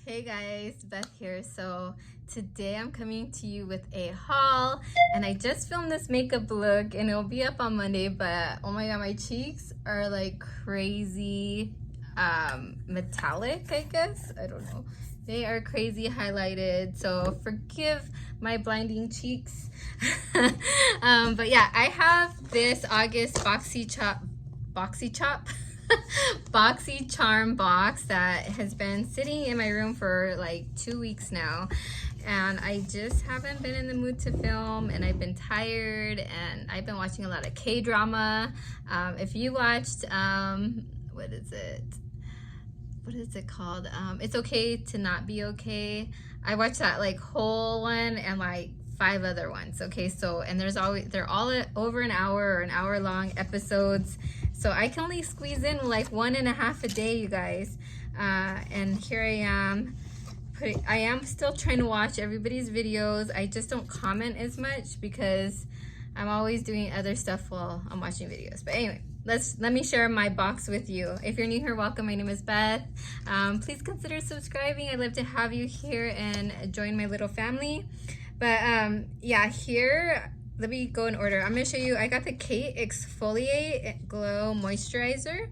Hey guys, Beth here. So today I'm coming to you with a haul, and I just filmed this makeup look and it'll be up on Monday, but oh my god, my cheeks are like crazy metallic, I guess. I don't know. They are crazy highlighted, so forgive my blinding cheeks. But yeah, I have this August Boxy Chop Boxy Charm box that has been sitting in my room for like 2 weeks now, and I just haven't been in the mood to film, and I've been tired, and I've been watching a lot of K-drama. If you watched what is it called, It's Okay to Not Be Okay, I watched that like whole one and like 5 other ones. Okay, so and they're all over an hour or an hour long episodes, so I can only squeeze in like 1.5 a day, you guys. And here I am I am still trying to watch everybody's videos. I just don't comment as much because I'm always doing other stuff while I'm watching videos. But anyway, let me share my box with you. If you're new here, welcome. My name is Beth. Please consider subscribing. I'd love to have you here and join my little family. But yeah, here, let me go in order. I'm gonna show you, I got the Kate Exfoliate Glow Moisturizer.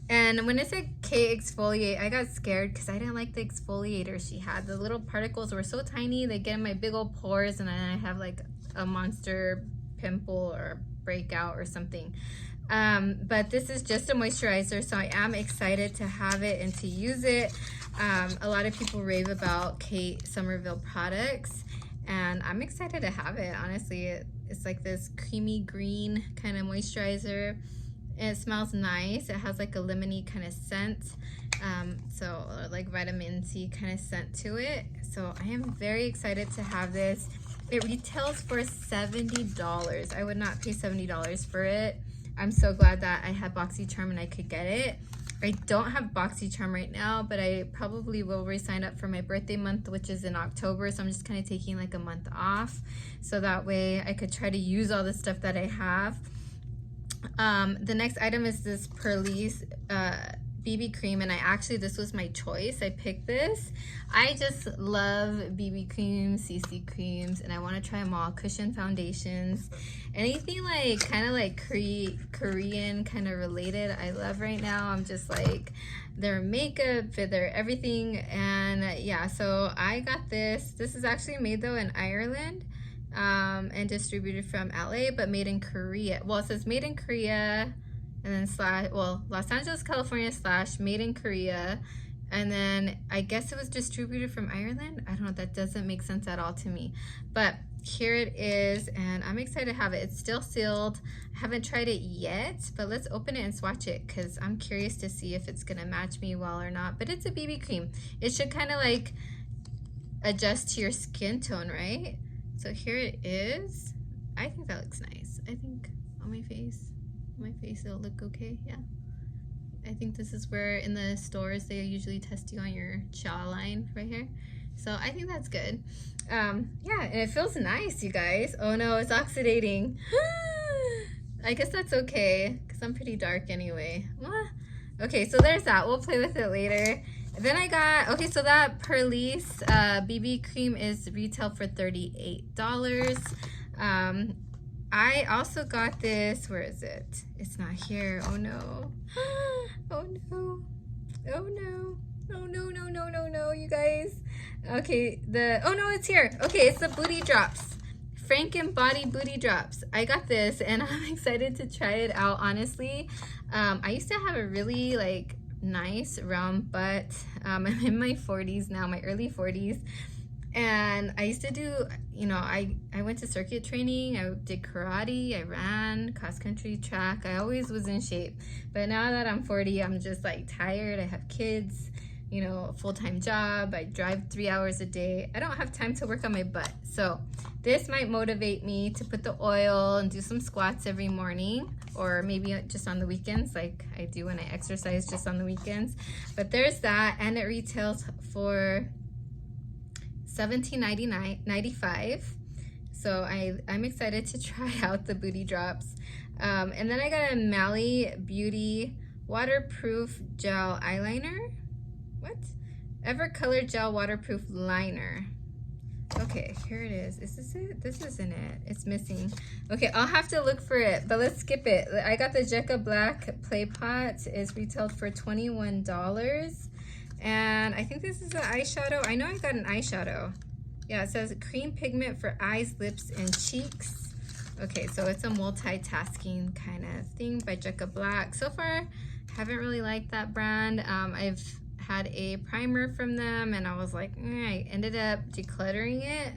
And when it said K Exfoliate, I got scared because I didn't like the exfoliator she had. The little particles were so tiny, they get in my big old pores, and then I have like a monster pimple or breakout or something. But this is just a moisturizer, so I am excited to have it and to use it. A lot of people rave about Kate Somerville products, and I'm excited to have it. Honestly, it's like this creamy green kind of moisturizer. It smells nice. It has like a lemony kind of scent, so like vitamin C kind of scent to it. So I am very excited to have this. It retails for $70. I would not pay $70 for it. I'm so glad that I had BoxyCharm and I could get it. I don't have BoxyCharm right now, but I probably will re-sign up for my birthday month, which is in October. So I'm just kind of taking like a month off, so that way I could try to use all the stuff that I have. The next item is this Pearlie's BB cream, and this was my choice. I picked this. I just love BB creams, CC creams, and I want to try them all. Cushion foundations, anything like kind of like Korean kind of related, I love right now. I'm just like their makeup, their everything. And yeah, so I got this. This is actually made though in Ireland, and distributed from LA, but made in Korea. Well, it says made in Korea, and then Los Angeles, California / made in Korea, and then I guess it was distributed from Ireland. I don't know, that doesn't make sense at all to me, but here it is, and I'm excited to have it. It's still sealed. I haven't tried it yet, but let's open it and swatch it because I'm curious to see if it's gonna match me well or not. But it's a BB cream. It should kind of like adjust to your skin tone, right? So here it is. I think that looks nice. I think on my face it'll look okay. Yeah, I think this is where in the stores they usually test you on your jawline right here, so I think that's good. Yeah, and it feels nice, you guys. Oh no, it's oxidating. I guess that's okay because I'm pretty dark anyway. Okay, so there's that. We'll play with it later. Then I got, okay, so that Pearlie's BB cream is retail for $38. I also got this, where is it? It's not here. Oh no. Oh no. Oh no. Oh no, no, no, no, no, you guys. Okay, oh no, it's here. Okay, it's the Booty Drops. Franken Body Booty Drops. I got this and I'm excited to try it out, honestly. I used to have a really like nice round butt. I'm in my 40s now, my early 40s, and I used to do, you know, I went to circuit training, I did karate, I ran cross country, track. I always was in shape, but now that I'm 40, I'm just like tired. I have kids, you know, a full-time job, I drive 3 hours a day. I don't have time to work on my butt, so this might motivate me to put the oil and do some squats every morning, or maybe just on the weekends like I do when I exercise, just on the weekends. But there's that, and it retails for $17.95. So I'm excited to try out the Booty Drops. And then I got a Mally Beauty waterproof gel eyeliner. What? Ever Color Gel Waterproof Liner. Okay, here it is. Is this it? This isn't it. It's missing. Okay, I'll have to look for it, but let's skip it. I got the Jekka Black Play Pot. It's retailed for $21. And I think this is an eyeshadow. I know I got an eyeshadow. Yeah, it says cream pigment for eyes, lips, and cheeks. Okay, so it's a multitasking kind of thing by Jekka Black. So far, haven't really liked that brand. I've had a primer from them and I was like, I ended up decluttering it.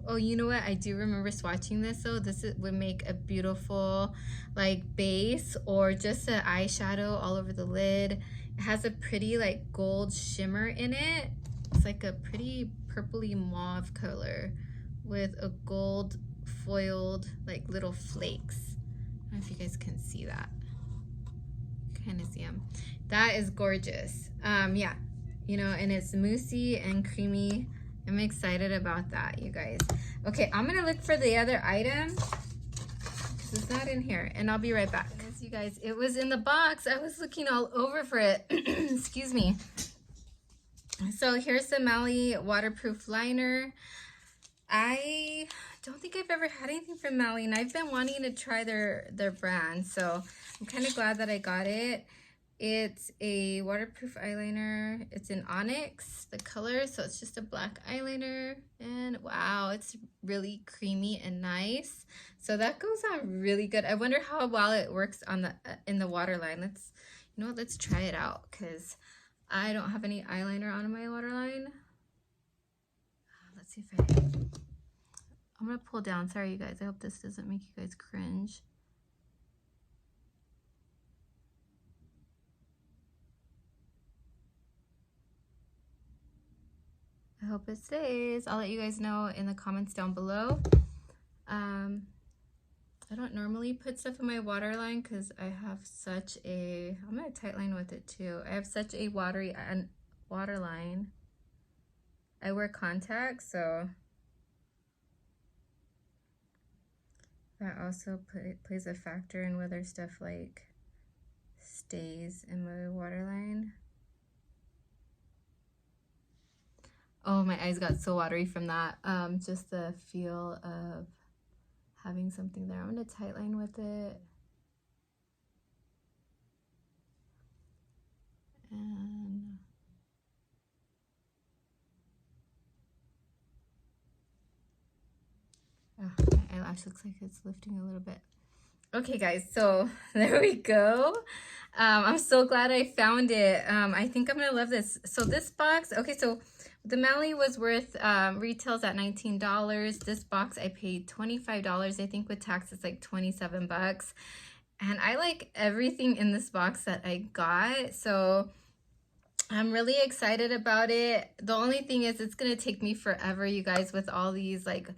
Oh, you know what? I do remember swatching this though. Would make a beautiful like base or just an eyeshadow all over the lid. It has a pretty like gold shimmer in it. It's like a pretty purpley mauve color with a gold foiled like little flakes. I don't know if you guys can see that. Kind of see them. That is gorgeous. Yeah, you know, and it's moussey and creamy. I'm excited about that, you guys. Okay, I'm gonna look for the other item because it's not in here, and I'll be right back. As you guys, it was in the box. I was looking all over for it. Excuse me. So here's the Mally waterproof liner. I don't think I've ever had anything from Mally, and I've been wanting to try their brand, so I'm kind of glad that I got it. It's a waterproof eyeliner. It's in Onyx, the color, so it's just a black eyeliner, and wow, it's really creamy and nice. So that goes on really good. I wonder how well it works on the in the waterline. Let's try it out because I don't have any eyeliner on my waterline. Let's see if I'm gonna pull down. Sorry, you guys. I hope this doesn't make you guys cringe. I hope it stays. I'll let you guys know in the comments down below. I don't normally put stuff in my waterline because I have such a, I'm gonna tightline with it too. I have such a watery waterline. I wear contacts, so that also plays a factor in whether stuff like stays in my waterline. Oh, my eyes got so watery from that. Just the feel of having something there. I'm gonna tightline with it. And oh, my eyelash looks like it's lifting a little bit. Okay guys, so there we go. I'm so glad I found it. I think I'm gonna love this. So this box, okay, so the Mally was worth, retails at $19. This box I paid $25. I think with tax it's like 27 bucks. And I like everything in this box that I got. So I'm really excited about it. The only thing is it's gonna take me forever, you guys, with all these like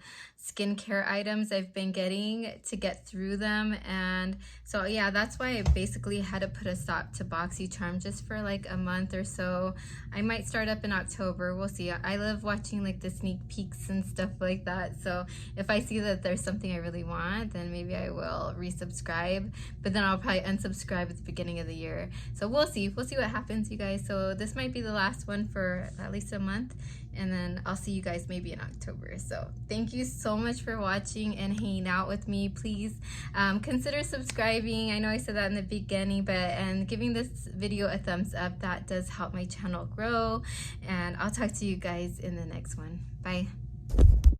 skincare items I've been getting to get through them. And so yeah, that's why I basically had to put a stop to BoxyCharm just for like a month or so. I might start up in October, we'll see. I love watching like the sneak peeks and stuff like that. So if I see that there's something I really want, then maybe I will resubscribe, but then I'll probably unsubscribe at the beginning of the year. So we'll see what happens, you guys. So this might be the last one for at least a month, and then I'll see you guys maybe in October. So thank you so much for watching and hanging out with me. Please consider subscribing. I know I said that in the beginning, and giving this video a thumbs up. That does help my channel grow, and I'll talk to you guys in the next one. Bye.